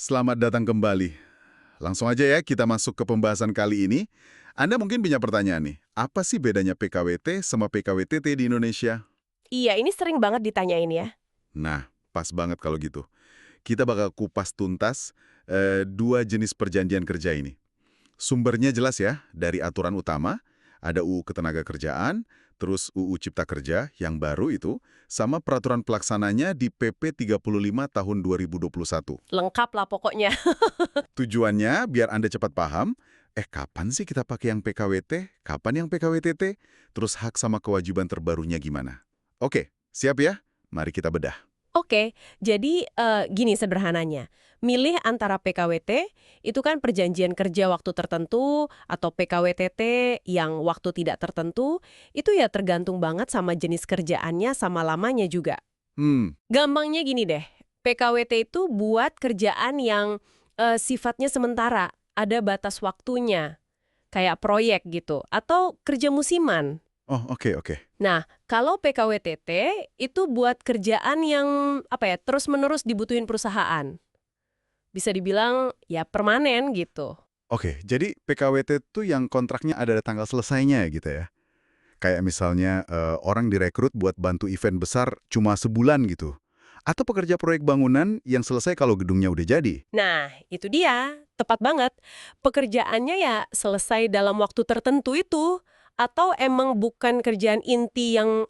Selamat datang kembali. Langsung aja ya kita masuk ke pembahasan kali ini. Anda mungkin punya pertanyaan nih, apa sih bedanya PKWT sama PKWTT di Indonesia? Iya, ini sering banget ditanyain ya. Nah, pas banget kalau gitu. Kita bakal kupas tuntas dua jenis perjanjian kerja ini. Sumbernya jelas ya, dari aturan utama, ada UU Ketenagakerjaan, terus UU Cipta Kerja yang baru itu, sama peraturan pelaksananya di PP 35 tahun 2021. Lengkap lah pokoknya. Tujuannya biar Anda cepat paham, kapan sih kita pakai yang PKWT, kapan yang PKWTT, terus hak sama kewajiban terbarunya gimana? Oke, siap ya? Mari kita bedah. Oke, jadi gini sederhananya. Milih antara PKWT, itu kan perjanjian kerja waktu tertentu, atau PKWTT yang waktu tidak tertentu, itu ya tergantung banget sama jenis kerjaannya sama lamanya juga. Hmm, Gampangnya gini deh, PKWT itu buat kerjaan yang sifatnya sementara, ada batas waktunya, kayak proyek gitu, atau kerja musiman. oh oke oke. Nah, kalau PKWTT itu buat kerjaan yang terus-menerus dibutuhin perusahaan. Bisa dibilang ya permanen gitu. Oke, jadi PKWT itu yang kontraknya ada tanggal selesainya ya gitu ya? Kayak misalnya orang direkrut buat bantu event besar cuma sebulan gitu. Atau pekerja proyek bangunan yang selesai kalau gedungnya udah jadi. Nah, itu dia. Tepat banget. Pekerjaannya ya selesai dalam waktu tertentu itu. Atau emang bukan kerjaan inti yang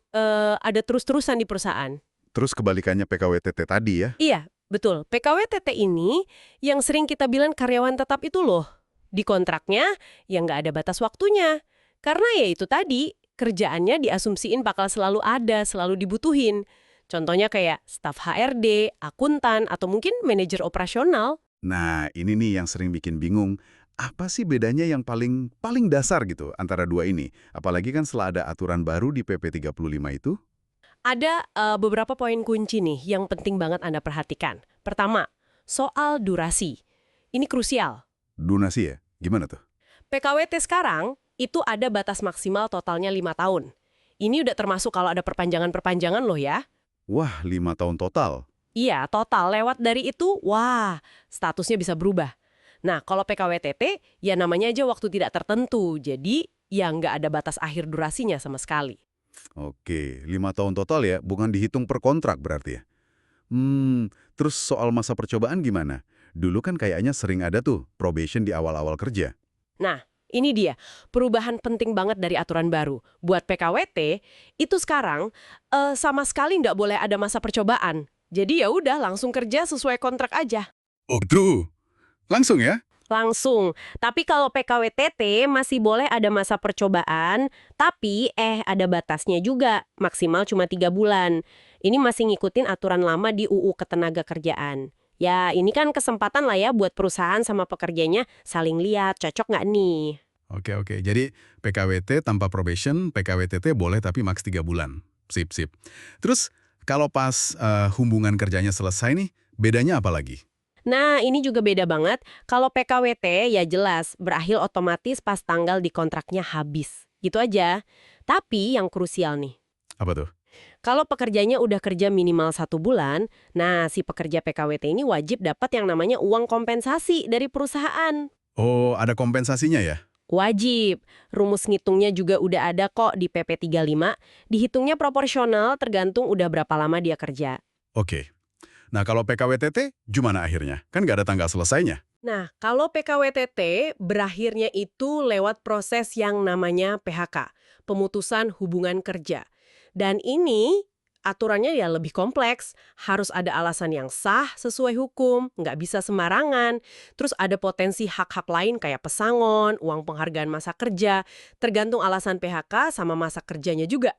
ada terus-terusan di perusahaan. Terus kebalikannya PKWTT tadi ya? Iya, betul. PKWTT ini yang sering kita bilang karyawan tetap itu loh. Di kontraknya yang nggak ada batas waktunya. Karena ya itu tadi, kerjaannya diasumsiin bakal selalu ada, selalu dibutuhin. Contohnya kayak staf HRD, akuntan, atau mungkin manajer operasional. Nah, ini nih yang sering bikin bingung. Apa sih bedanya yang paling paling dasar gitu antara dua ini? Apalagi kan setelah ada aturan baru di PP 35 itu? Ada beberapa poin kunci nih yang penting banget Anda perhatikan. Pertama, soal durasi. Ini krusial. Donasi ya? Gimana tuh? PKWT sekarang itu ada batas maksimal totalnya 5 tahun. Ini udah termasuk kalau ada perpanjangan-perpanjangan loh ya. Wah, 5 tahun total. Iya, total. Lewat dari itu, wah, statusnya bisa berubah. Nah, kalau PKWTT, ya namanya aja waktu tidak tertentu. Jadi, ya nggak ada batas akhir durasinya sama sekali. Oke, 5 tahun total ya, bukan dihitung per kontrak berarti ya? Terus soal masa percobaan gimana? Dulu kan kayaknya sering ada tuh probation di awal-awal kerja. Nah, ini dia, perubahan penting banget dari aturan baru. Buat PKWT, itu sekarang sama sekali nggak boleh ada masa percobaan. Jadi ya udah langsung kerja sesuai kontrak aja. Oh tuh, langsung ya? Langsung. Tapi kalau PKWTT masih boleh ada masa percobaan, tapi ada batasnya juga, maksimal cuma 3 bulan. Ini masih ngikutin aturan lama di UU Ketenagakerjaan. Ya, ini kan kesempatan lah ya buat perusahaan sama pekerjanya saling lihat cocok nggak nih. Oke, jadi PKWT tanpa probation, PKWTT boleh tapi maks 3 bulan. Sip, sip. Terus kalau pas hubungan kerjanya selesai nih, bedanya apa lagi? Nah, ini juga beda banget. Kalau PKWT ya jelas, berakhir otomatis pas tanggal di kontraknya habis. Gitu aja. Tapi yang krusial nih, Apa tuh? kalau pekerjanya udah kerja minimal 1 bulan, nah si pekerja PKWT ini wajib dapat yang namanya uang kompensasi dari perusahaan. Oh, ada kompensasinya ya? Wajib. Rumus ngitungnya juga udah ada kok di PP 35. Dihitungnya proporsional tergantung udah berapa lama dia kerja. Oke. Nah, kalau PKWTT, gimana akhirnya? Kan nggak ada tanggal selesainya. Nah, kalau PKWTT berakhirnya itu lewat proses yang namanya PHK, pemutusan hubungan kerja. Dan ini aturannya ya lebih kompleks, harus ada alasan yang sah sesuai hukum, nggak bisa sembarangan. Terus ada potensi hak-hak lain kayak pesangon, uang penghargaan masa kerja, tergantung alasan PHK sama masa kerjanya juga.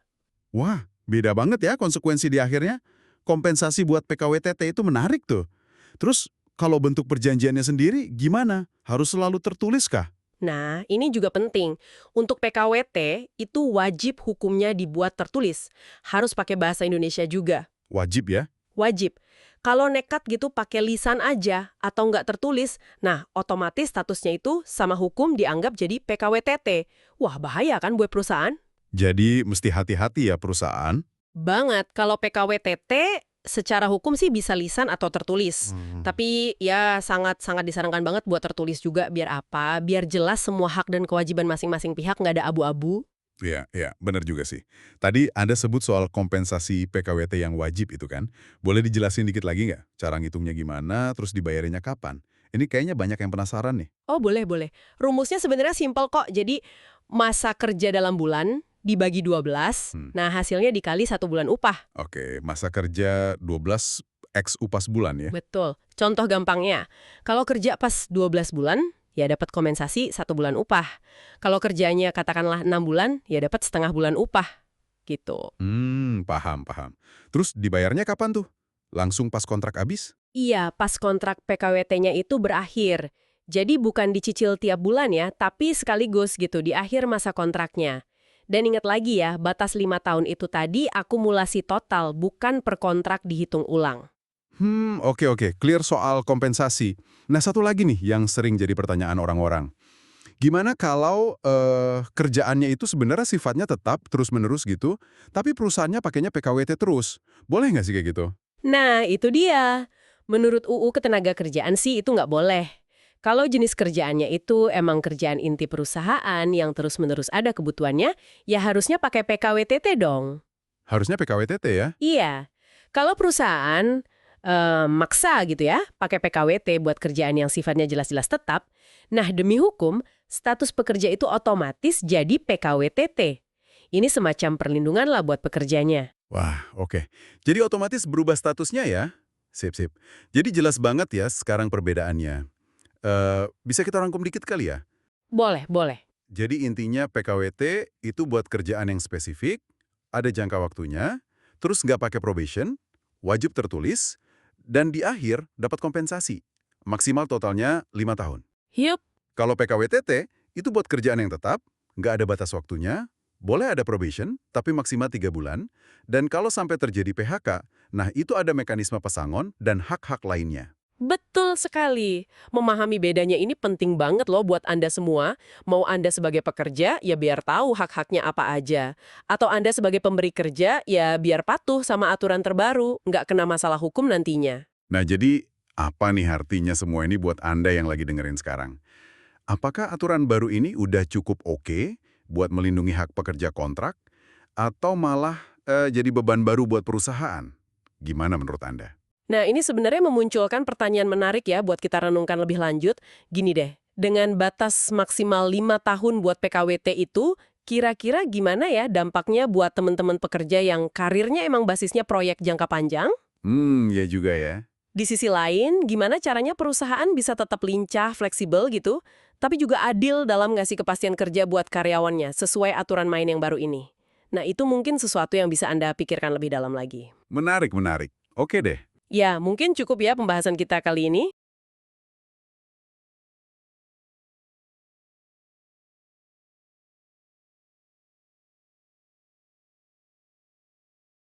Wah, Beda banget ya konsekuensi di akhirnya. Kompensasi buat PKWTT itu menarik tuh. Terus kalau bentuk perjanjiannya sendiri gimana? Harus selalu tertulis kah? Nah, ini juga penting. Untuk PKWT, itu wajib hukumnya dibuat tertulis. Harus pakai bahasa Indonesia juga. Wajib ya? Wajib. Kalau nekat gitu pakai lisan aja atau nggak tertulis, nah otomatis statusnya itu sama hukum dianggap jadi PKWTT. Wah, bahaya kan buat perusahaan? Jadi mesti hati-hati ya perusahaan. Banget. Kalau PKWTT secara hukum sih bisa lisan atau tertulis. Tapi ya sangat-sangat disarankan banget buat tertulis juga biar apa? Biar jelas semua hak dan kewajiban masing-masing pihak nggak ada abu-abu. Iya, iya, benar juga sih. Tadi Anda sebut soal kompensasi PKWT yang wajib itu kan. Boleh dijelasin dikit lagi nggak? Cara ngitungnya gimana, terus dibayarnya kapan? Ini kayaknya banyak yang penasaran nih. Oh, boleh, boleh. Rumusnya sebenarnya simpel kok. Jadi masa kerja dalam bulan dibagi 12, nah hasilnya dikali 1 bulan upah. Oke, masa kerja 12 X upah sebulan ya. Betul. Contoh gampangnya, kalau kerja pas 12 bulan, ya dapat kompensasi 1 bulan upah. Kalau kerjanya katakanlah 6 bulan, ya dapat setengah bulan upah. Gitu. Paham, paham. Terus dibayarnya kapan tuh? Langsung pas kontrak habis? Iya, pas kontrak PKWT-nya itu berakhir. Jadi bukan dicicil tiap bulan ya, tapi sekaligus gitu di akhir masa kontraknya. Dan ingat lagi ya, batas 5 tahun itu tadi akumulasi total, bukan per kontrak dihitung ulang. Oke. Clear soal kompensasi. Nah, satu lagi nih yang sering jadi pertanyaan orang-orang. Gimana kalau kerjaannya itu sebenarnya sifatnya tetap terus-menerus gitu, tapi perusahaannya pakainya PKWT terus? Boleh nggak sih kayak gitu? Nah, itu dia. Menurut UU Ketenagakerjaan sih itu nggak boleh. Kalau jenis kerjaannya itu emang kerjaan inti perusahaan yang terus-menerus ada kebutuhannya, ya harusnya pakai PKWTT dong. Harusnya PKWTT ya? Iya. Kalau perusahaan maksa gitu ya, pakai PKWT buat kerjaan yang sifatnya jelas-jelas tetap, nah demi hukum, status pekerja itu otomatis jadi PKWTT. Ini semacam perlindungan lah buat pekerjanya. Wah, oke. Jadi otomatis berubah statusnya ya? Sip, sip. Jadi jelas banget ya sekarang perbedaannya. Bisa kita rangkum dikit kali ya? Boleh, boleh. Jadi intinya PKWT itu buat kerjaan yang spesifik, ada jangka waktunya, terus nggak pakai probation, wajib tertulis, dan di akhir dapat kompensasi. Maksimal totalnya 5 tahun. Yup. Kalau PKWTT itu buat kerjaan yang tetap, nggak ada batas waktunya, boleh ada probation, tapi maksimal 3 bulan, dan kalau sampai terjadi PHK, nah itu ada mekanisme pesangon dan hak-hak lainnya. Betul sekali. Memahami bedanya ini penting banget loh buat Anda semua. Mau Anda sebagai pekerja, ya biar tahu hak-haknya apa aja. Atau Anda sebagai pemberi kerja, ya biar patuh sama aturan terbaru, nggak kena masalah hukum nantinya. Nah jadi, apa nih artinya semua ini buat Anda yang lagi dengerin sekarang? Apakah aturan baru ini udah cukup oke buat melindungi hak pekerja kontrak? Atau malah jadi beban baru buat perusahaan? Gimana menurut Anda? Nah, ini sebenarnya memunculkan pertanyaan menarik ya buat kita renungkan lebih lanjut. Gini deh, dengan batas maksimal 5 tahun buat PKWT itu, kira-kira gimana ya dampaknya buat teman-teman pekerja yang karirnya emang basisnya proyek jangka panjang? Ya juga ya. Di sisi lain, gimana caranya perusahaan bisa tetap lincah, fleksibel gitu, tapi juga adil dalam ngasih kepastian kerja buat karyawannya sesuai aturan main yang baru ini? Nah, itu mungkin sesuatu yang bisa Anda pikirkan lebih dalam lagi. Menarik, menarik. Oke deh. Ya, mungkin cukup ya pembahasan kita kali ini.